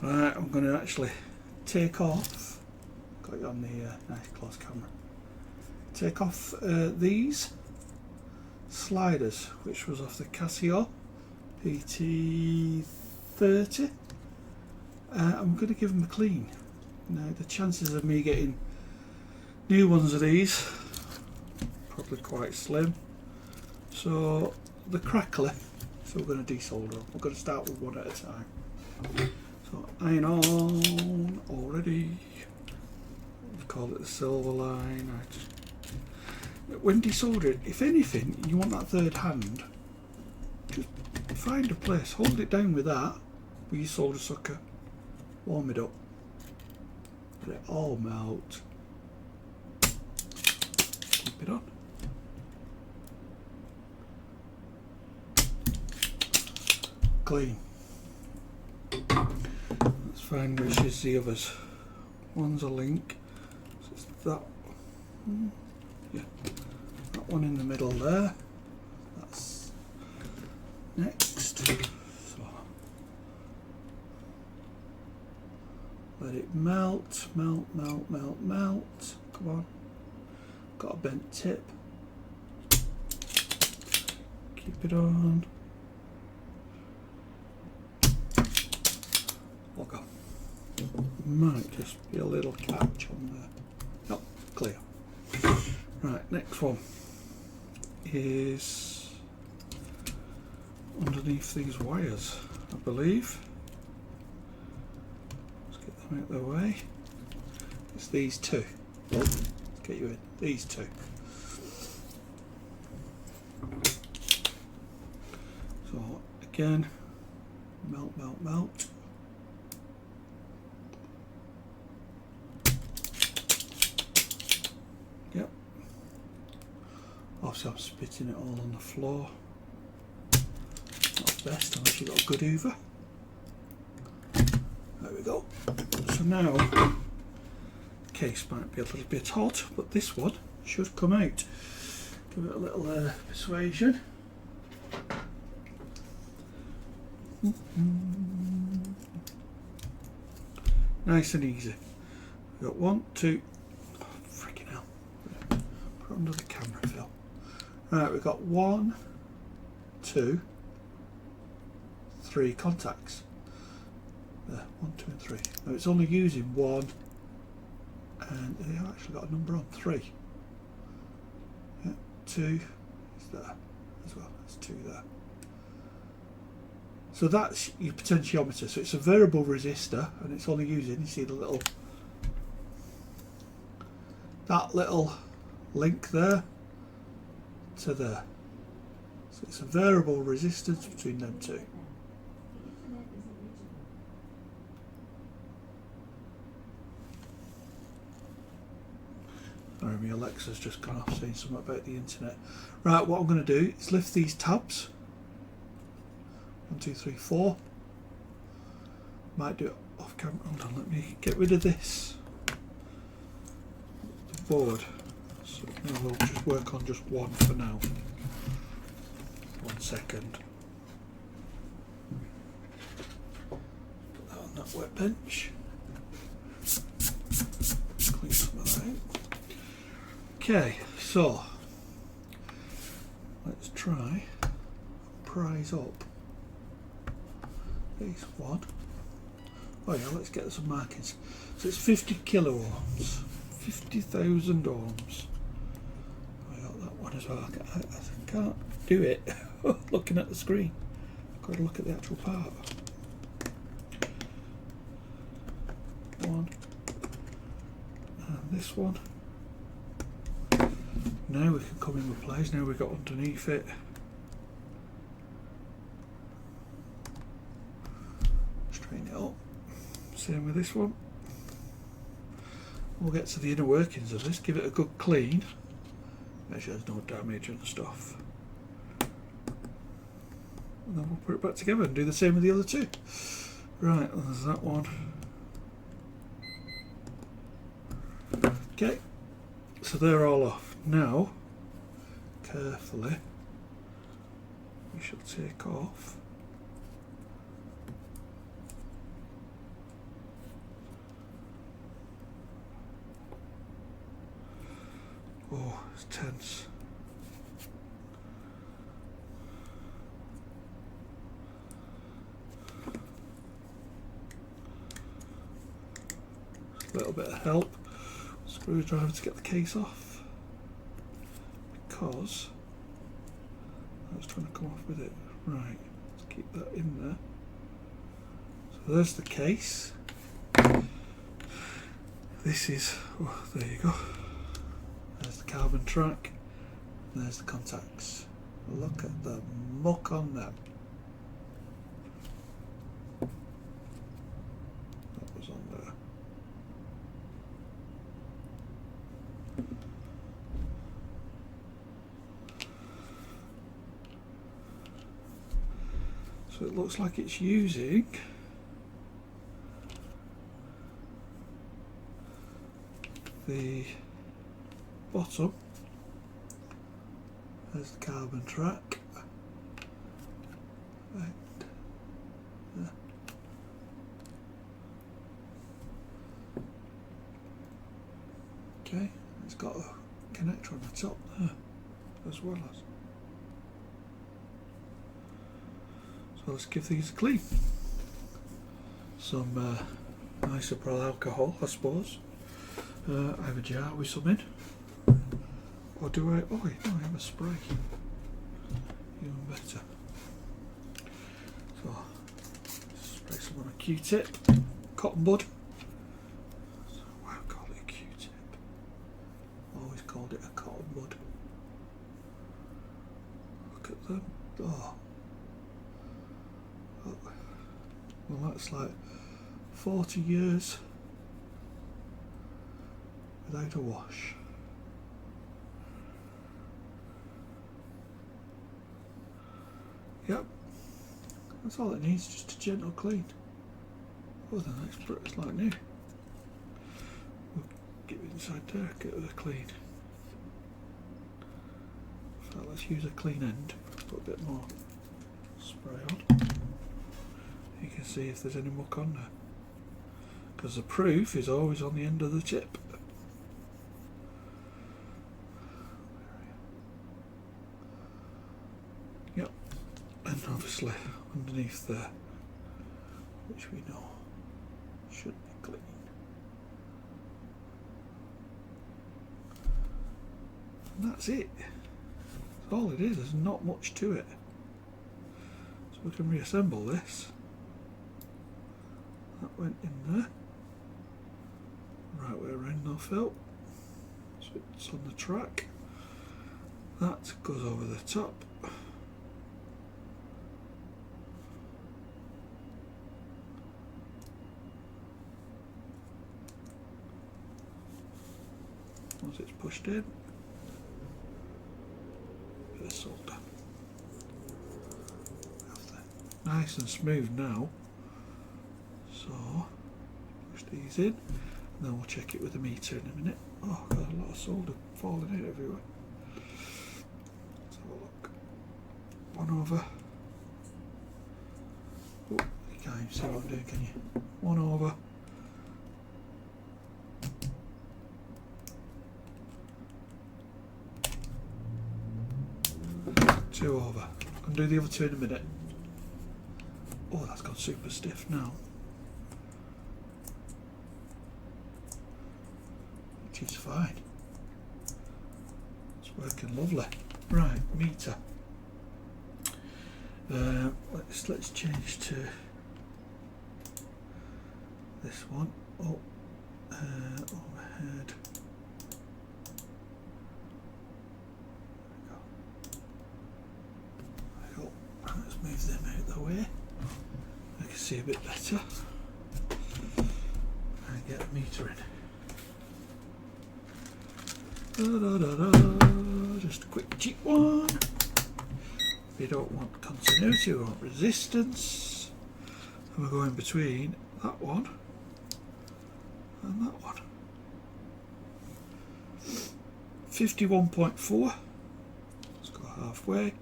Right, I'm going to actually take off, got you on the nice close camera, take off these sliders, which was off the Casio PT30. I'm going to give them a clean. Now the chances of me getting new ones of these probably quite slim, so the crackly, so we're going to desolder them. We're going to start with one at a time. So iron on already. We call it the silver line. When desoldering, if anything, you want that third hand, just find a place, hold it down with that, with your solder sucker, warm it up, let it all melt, keep it on. Clean. Let's find which is the others. One's a link, so it's that, yeah, that one in the middle there, that's next. So let it melt, melt, melt, melt, melt. Come on. Got a bent tip. Keep it on. Look up. Might just be a little catch on there. Nope, clear. Right, next one is underneath these wires, I believe. Let's get them out of the way. It's these two. Let's get you in. These two. So again, melt, melt, melt. Yep. Obviously I'm spitting it all on the floor. Not best unless you've got a good hoover. There we go. So now, the case might be a little bit hot, but this one should come out. Give it a little persuasion. Nice and easy. We've got 1, 2, freaking hell. Put it under the camera, Phil. Right, we've got 1, 2, 3 contacts. There, 1, 2 and 3. Now it's only using 1, and they've actually got a number on 3. Yeah, 2 is there as well. There's 2 there. So that's your potentiometer. So it's a variable resistor, and it's only using, you see the little, that little link there to there. So it's a variable resistance between them two. Sorry, my Alexa's just gone off saying something about the internet. Right, what I'm going to do is lift these tabs. 1, 2, 3, 4. Might do it off camera. Hold on, let me get rid of this. The board. So we'll just work on just one for now. 1 second. Put that on that workbench. Clean some of that out. Okay, so let's try and prise up this one. Oh yeah, let's get some markings. So it's 50 kilo ohms, 50,000 ohms. I got that one as well. I can't do it looking at the screen. I've got to look at the actual part. 1 and this one. Now we can come in with place. Now we've got underneath it. Straighten it up. Same with this one. We'll get to the inner workings of this. Give it a good clean. Make sure there's no damage and stuff. And then we'll put it back together and do the same with the other two. Right, there's that one. Okay, so they're all off. Now, carefully, we shall take off Oh, it's tense. A little bit of help. Screwdriver to get the case off, because I was trying to come off with it. Right, let's keep that in there. So there's the case. This is, oh, there you go. There's the carbon track. There's the contacts. Look at the muck on them. That was on there. So it looks like it's using the bottom. There's the carbon track. And, okay, it's got a connector on the top there as well as. So let's give these a clean. Some isopropyl alcohol, I suppose. I have a jar with some in. Or do I? Oh, no, I have a spray. Even better. So, spray some on a Q-tip. Cotton bud. So why I call it a Q-tip? Always called it a cotton bud. Look at them. Oh. Look. Well, that's like 40 years without a wash. Yep, that's all it needs, just a gentle clean. Oh, the next bit is like new. We'll get it inside there, get it a clean. So let's use a clean end, put a bit more spray on. You can see if there's any muck on there. Because the proof is always on the end of the tip. Yep. And obviously underneath there, which we know should be clean. And that's it. That's all it is, there's not much to it. So we can reassemble this. That went in there. Right way around, no fill. So it's on the track. That goes over the top. Once it's pushed in, bit of solder. Nice and smooth now. So push these in, and then we'll check it with the meter in a minute. Oh, got a lot of solder falling out everywhere. Let's have a look. 1 over. Oh, you can't even see what I'm doing, can you? 1 over. 2 over. I'll do the other 2 in a minute. Oh, that's got super stiff now. Which is fine. It's working lovely. Right, meter. Let's change to this one. Oh, overhead. Let's move them out of the way. I can see a bit better. And get the meter in. Just a quick cheap one. We don't want continuity, we want resistance. And we're going between that one and that one. 51.4. Let's go halfway.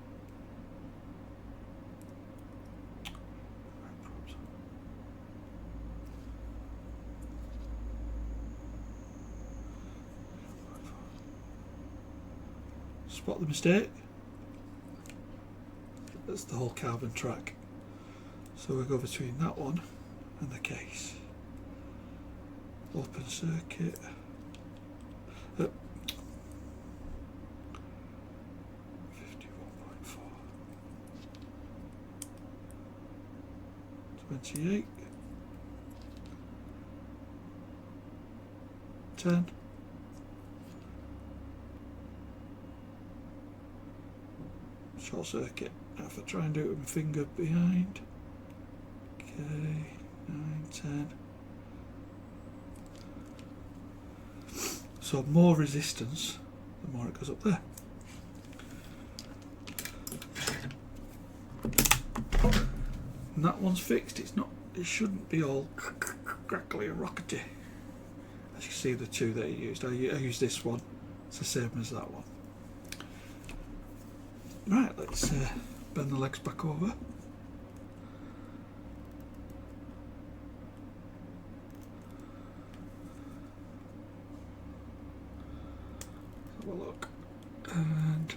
Spot the mistake? That's the whole carbon track. So we go between that one and the case. Open circuit. 51.4. 28. 10. Short circuit. Now if I try and do it with my finger behind. Okay, 9, 10. So more resistance, the more it goes up there. And that one's fixed. It's not. It shouldn't be all crackly and rockety. As you see, the two that I used. I used this one. It's the same as that one. Right. Let's bend the legs back over. Have a look. And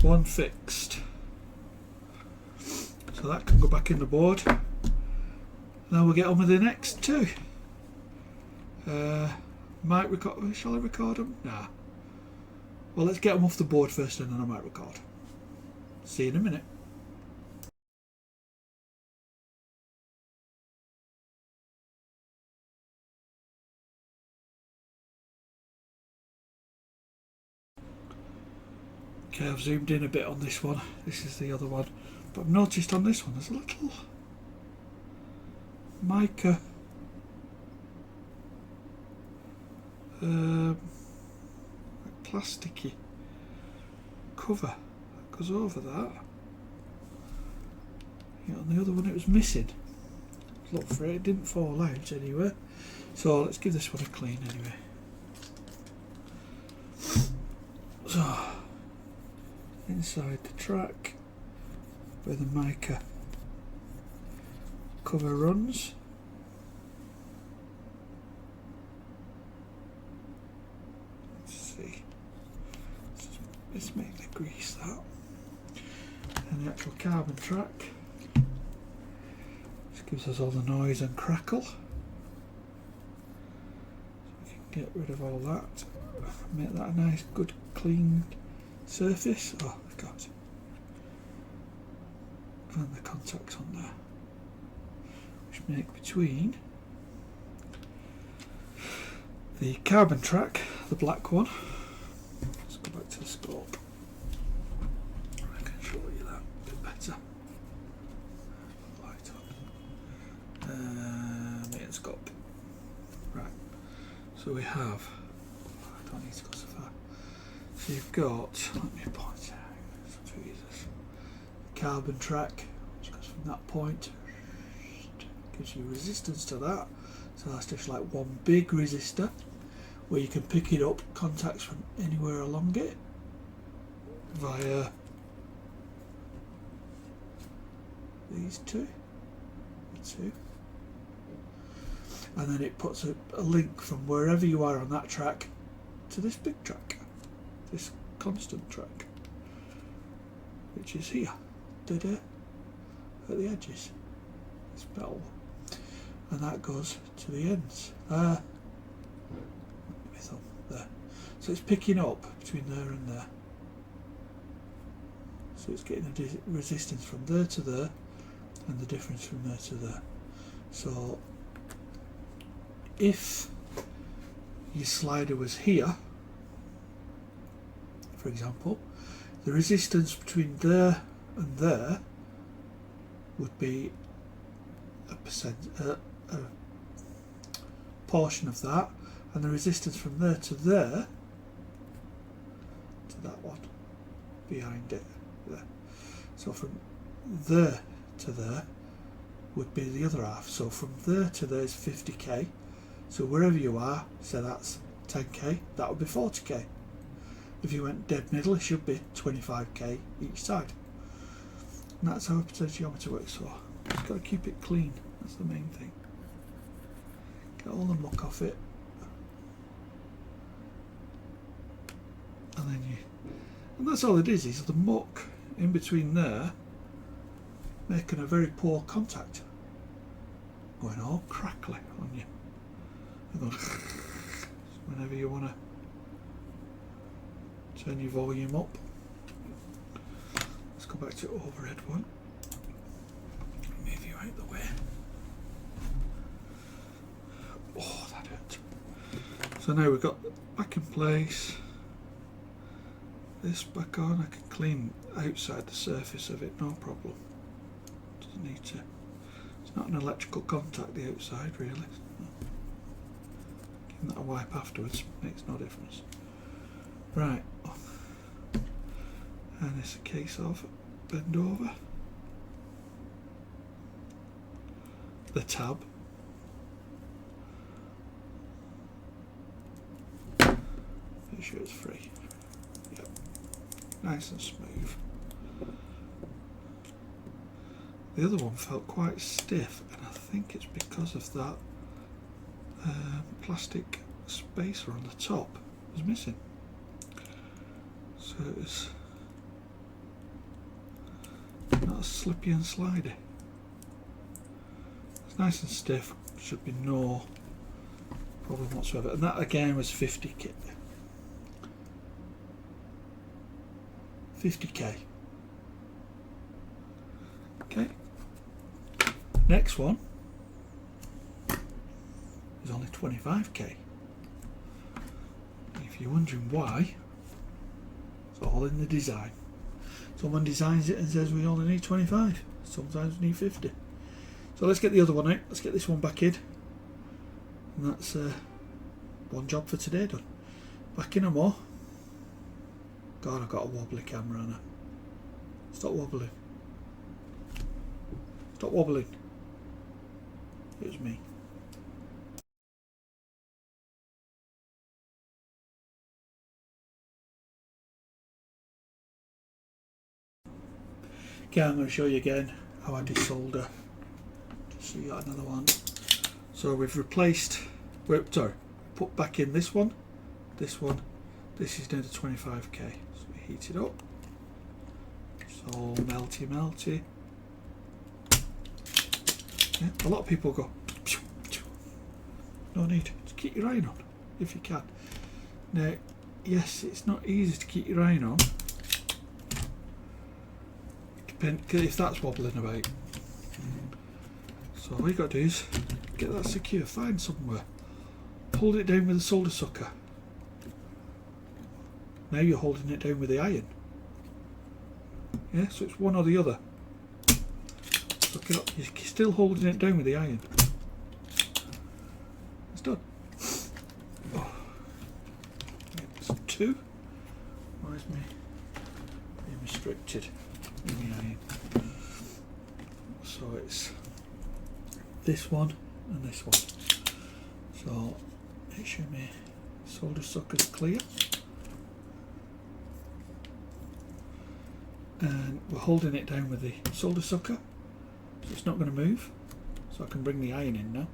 one fixed. So that can go back in the board. Now we'll get on with the next two. Might record. Shall I record them? Nah. Well, let's get them off the board first, and then I might record. See you in a minute. Okay, I've zoomed in a bit on this one. This is the other one. But I've noticed on this one there's a little mica plasticky cover that goes over that. Yeah, on the other one it was missing. Look for it, it didn't fall out anywhere. So let's give this one a clean anyway. So inside the track where the mica cover runs. Let's see. Let's make the grease that. And the actual carbon track. This gives us all the noise and crackle. So we can get rid of all that. Make that a nice, good, clean surface. Oh God. And the contacts on there, which make between the carbon track, the black one. Let's go back to the scope. I can show you that a bit better. Light on. Main scope. Right. So we have. I don't need to go so far. So you've got. Let me point out. Carbon track, which goes from that point, gives you resistance to that. So that's just like one big resistor where you can pick it up, contacts from anywhere along it via these two, and then it puts a link from wherever you are on that track to this big track, this constant track, which is here. At the edges, this metal, and that goes to the ends. My thumb there. So it's picking up between there and there. So it's getting a resistance from there to there, and the difference from there to there. So if your slider was here, for example, the resistance between there and there would be a portion of that, and the resistance from there to there to that one behind it there. So from there to there would be the other half. So from there to there is 50k. So wherever you are, so that's 10k, that would be 40k. If you went dead middle, it should be 25k each side. And that's how a potentiometer works. So just got to keep it clean. That's the main thing. Get all the muck off it, and and that's all it is the muck in between there making a very poor contact, going all crackly on you. And going whenever you want to turn your volume up. Let's go back to overhead one. Move you out the way. Oh, that hurt. So now we've got back in place. This back on, I can clean outside the surface of it, no problem. Doesn't need to. It's not an electrical contact, the outside, really. Giving that a wipe afterwards makes no difference. Right. And it's a case of bend over. The tab. Make sure it's free. Yep. Nice and smooth. The other one felt quite stiff, and I think it's because of that plastic spacer on the top was missing. So it's not as slippy and slidey. It's nice and stiff, should be no problem whatsoever. And that again was 50k. 50k. Okay. Next one is only 25k. If you're wondering why, it's all in the design. Someone designs it and says we only need 25. Sometimes we need 50. So let's get the other one out. Let's get this one back in. And that's one job for today done. Back in and more. God, I've got a wobbly camera, Anna. Stop wobbling. Stop wobbling. It was me. Okay, I'm going to show you again how I desolder. Just so you got another one. So we've replaced, put back in this one. This is down to 25k. So we heat it up. It's all melty. Yeah, a lot of people go, no need to keep your iron on if you can. Now, yes, it's not easy to keep your iron on. If that's wobbling about. So all you got to do is get that secure, find somewhere, hold it down with a solder sucker. Now you're holding it down with the iron. Yeah, so it's one or the other. Suck it up. You're still holding it down with the iron. It's done. Oh. It's two. Why is me being restricted? So it's this one and this one. So make sure my solder sucker's clear. And we're holding it down with the solder sucker, so it's not going to move. So I can bring the iron in now.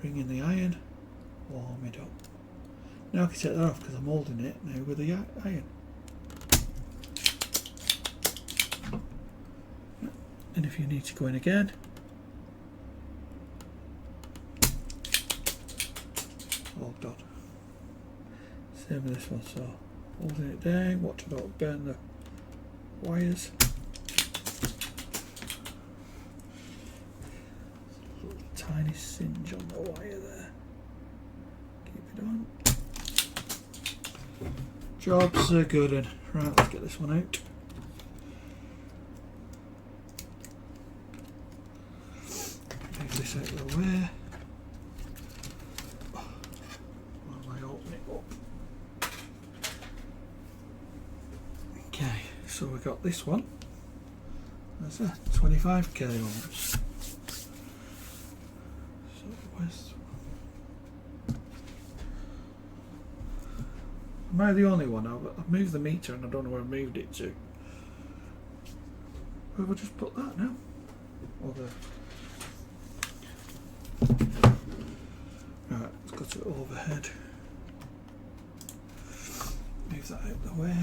Bring in the iron, warm it up. Now I can take that off because I'm holding it now with the iron. And if you need to go in again, all done. Same with this one, so holding it down, watch it not burn the wires. Little tiny singe on the wire there. Keep it on. Jobs are good, and right, let's get this one out. This out of the way. While I open it up. Okay, so we got this one. That's a 25k ohms. So where's? Am I the only one? I've moved the meter and I don't know where I moved it to. Well, we'll just put that now. Or the. Right, let's go to overhead. move that out the way.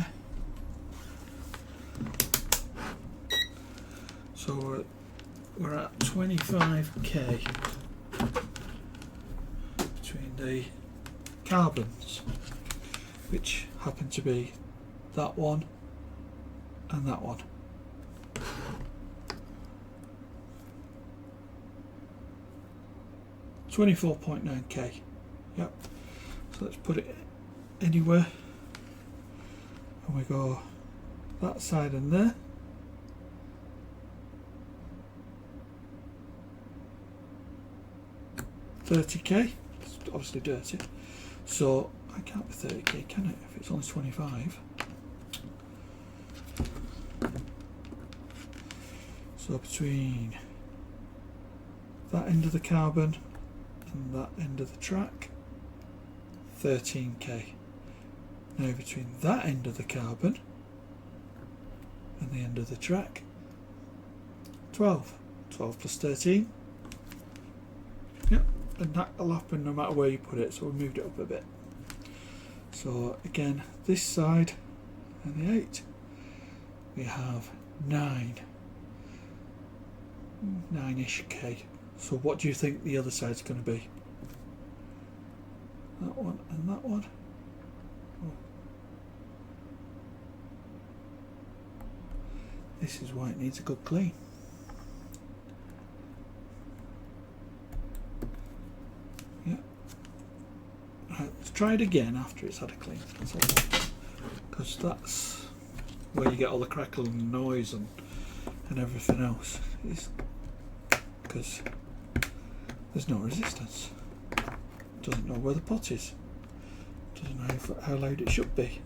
So we're at 25k between the carbons, which happen to be that one and that one. $24.9k. Yep. So let's put it anywhere, and we go that side and there. $30k. It's obviously dirty, so I can't be 30k, can it? If it's only 25. So between that end of the carbon and that end of the track, 13k. Now between that end of the carbon and the end of the track, 12. 12 plus 13. Yep, and that'll happen no matter where you put it, so we moved it up a bit. So again, this side and the 8, we have 9-ish k. So what do you think the other side's going to be? That one and that one. Oh. This is why it needs a good clean. Yeah. Right, let's try it again after it's had a clean. Because that's where you get all the crackle and noise and everything else. Because there's no resistance. Doesn't know where the pot is. Doesn't know how loud it should be.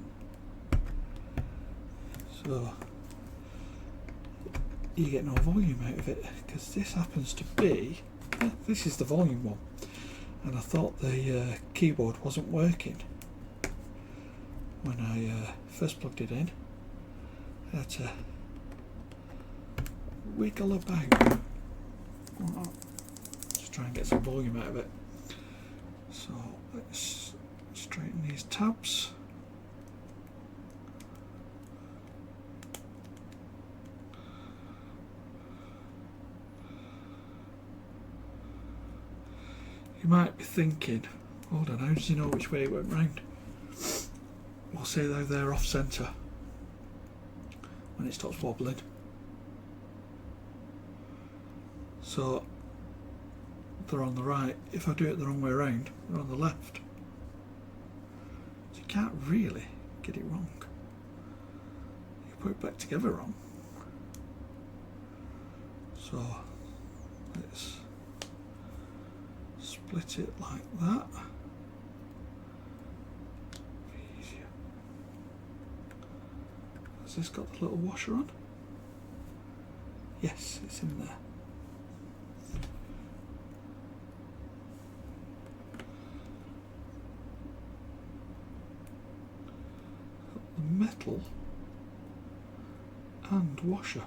So you get no volume out of it, because this happens to be, this is the volume one, and I thought the keyboard wasn't working when I first plugged it in. I had to wiggle about, just try and get some volume out of it. So let's straighten these tabs. You might be thinking, hold on, how does he know which way it went round? We'll say though they're off centre when it stops wobbling. So they're on the right. If I do it the wrong way around, they're on the left. So you can't really get it wrong. You put it back together wrong. So let's split it like that. Easier. Has this got the little washer on? Yes, it's in there. Metal and washer.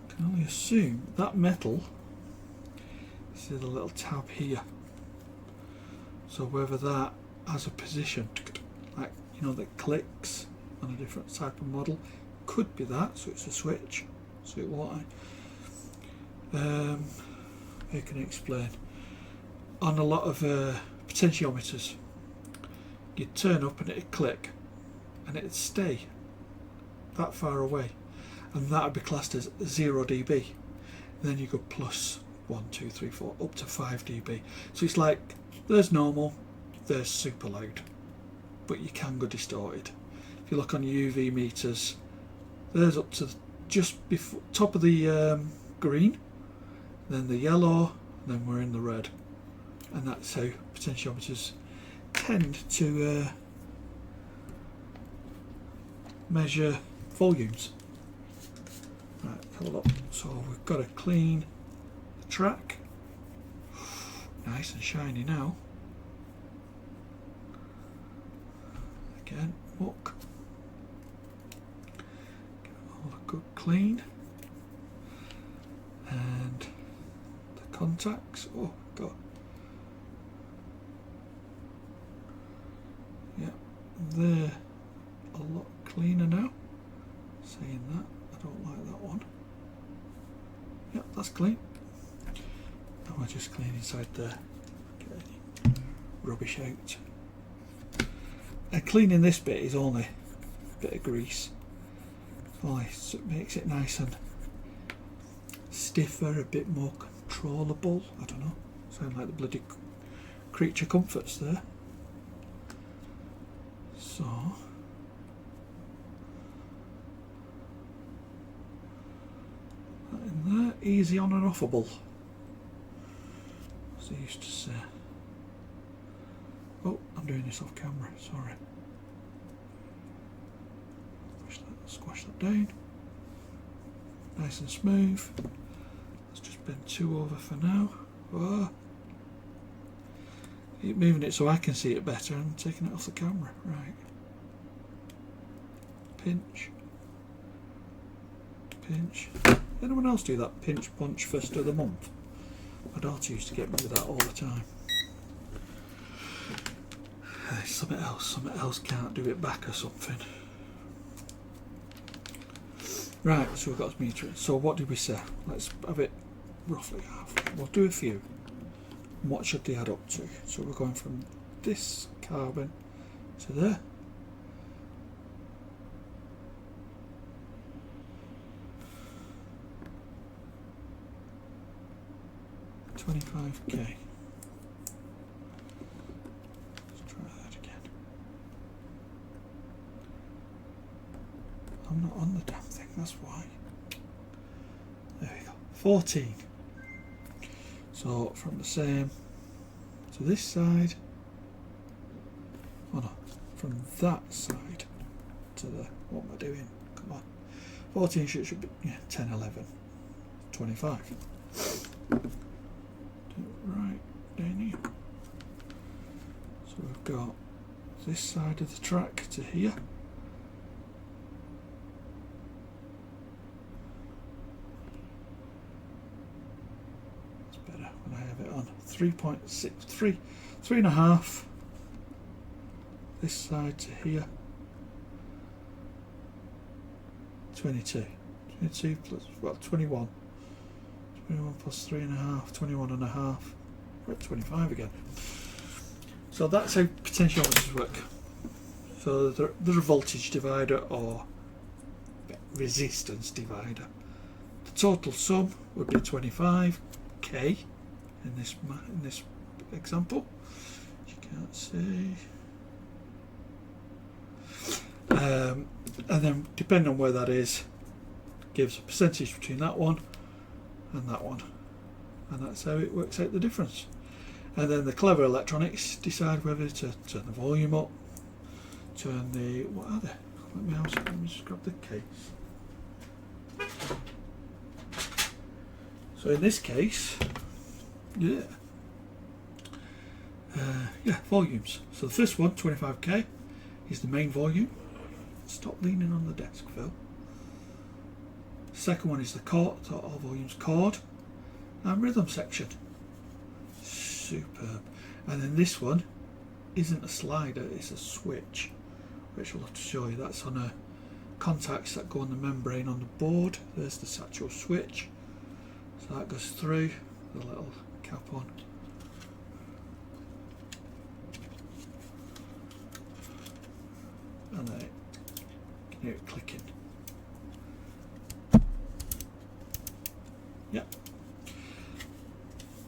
I can only assume that metal, this is a little tab here, so whether that has a position, like, you know, that clicks on a different type of model, could be that, so it's a switch, so it won't. How can I explain? On a lot of potentiometers, you'd turn up and it'd click and it'd stay that far away, and that would be classed as 0 dB. And then you go plus 1, 2, 3, 4 up to 5 dB. So it's like there's normal, there's super loud, but you can go distorted. If you look on UV meters, there's up to just before top of the green, then the yellow, and then we're in the red, and that's how potentiometers tend to measure volumes. Right, have a look. So we've got to clean the track. Nice and shiny now. Again, look. Give it all a good clean. And the contacts. Oh god. Yeah, there cleaner now. Saying that, I don't like that one. Yep, that's clean. And we'll just clean inside there. Get any rubbish out. And cleaning this bit is only a bit of grease. Only makes it nice and stiffer, a bit more controllable. I don't know. Sound like the bloody creature comforts there. So that in there, easy on and offable, as they used to say. Oh, I'm doing this off camera, sorry. Squash that down. Nice and smooth. Let's just bend 2 over for now. Oh. Keep moving it so I can see it better and taking it off the camera. Right. Pinch. Pinch. Anyone else do that pinch punch first of the month? My daughter used to get me with that all the time. Something else can't do it back or something. Right, so we've got this meter. So what did we say? Let's have it roughly half. We'll do a few. What should they add up to? So we're going from this carbon to there. $25K. I'm not on the damn thing, that's why. There we go. 14. So from the same to this side. Oh no, from that side to the, what am I doing? Come on. 14 should be, yeah, 10, 11, 25. Do it right down here. So we've got this side of the track to here. When I have it on 3.63, 3.5 this side to here, 22 plus, well, 21 plus 3.5, 21.5, we're at 25 again. So that's how potentiometers work. So there's a voltage divider or resistance divider. The total sum would be 25K in this example. You can't see. And then depending on where that is, gives a percentage between that one and that one, and that's how it works out the difference. And then the clever electronics decide whether to turn the volume up, turn the, what are they? Let me just grab the case. So in this case, yeah, volumes. So the first one, 25K, is the main volume. Stop leaning on the desk, Phil. Second one is the chord, so all volumes chord, and rhythm section. Superb. And then this one isn't a slider, it's a switch, which we'll have to show you. That's on a contacts that go on the membrane on the board. There's the actual switch. So that goes through the little cap on. And then you can hear it clicking. Yep.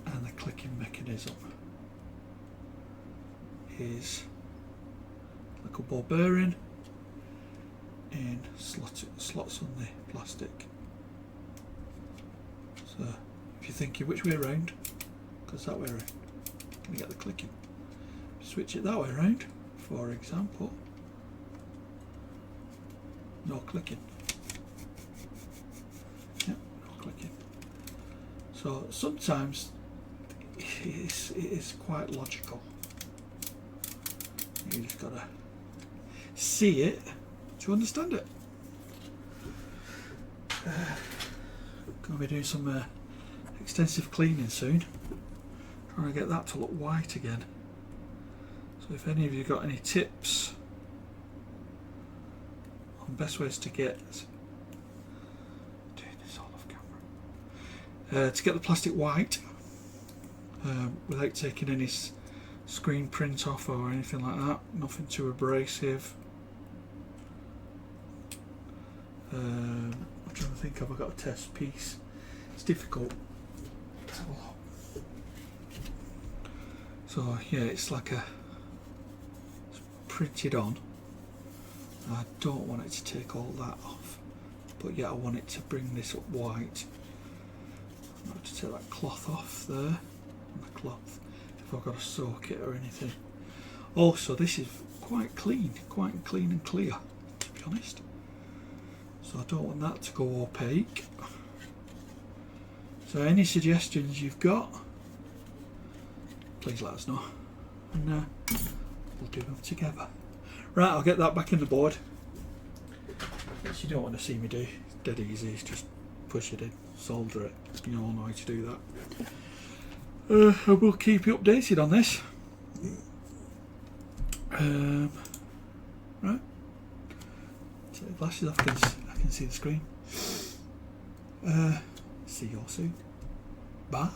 And the clicking mechanism is like a ball bearing in slots on the plastic. So if you're thinking which way around, goes that way around. Can you get the clicking? Switch it that way around, for example. No clicking. Yep, no clicking. So sometimes it is quite logical. You just gotta see it to understand it. Gonna be doing some extensive cleaning soon. Trying to get that to look white again. So if any of you got any tips best ways to get doing this all off camera. To get the plastic white without taking any screen print off or anything like that. Nothing too abrasive. I'm trying to think, have I got a test piece? It's difficult. Let's have a look. So yeah, it's like it's printed on. I don't want it to take all that off, but yeah, I want it to bring this up white. I'm going to take that cloth off there, and the cloth, if I've got to soak it or anything. Also, this is quite clean and clear, to be honest. So I don't want that to go opaque. So any suggestions you've got, please let us know, and we'll do them together. Right, I'll get that back in the board, which you don't want to see me do. It's dead easy, it's just push it in, solder it, you all know how to do that. I will keep you updated on this. Right, take the glasses off, I can see the screen. See you all soon. Bye.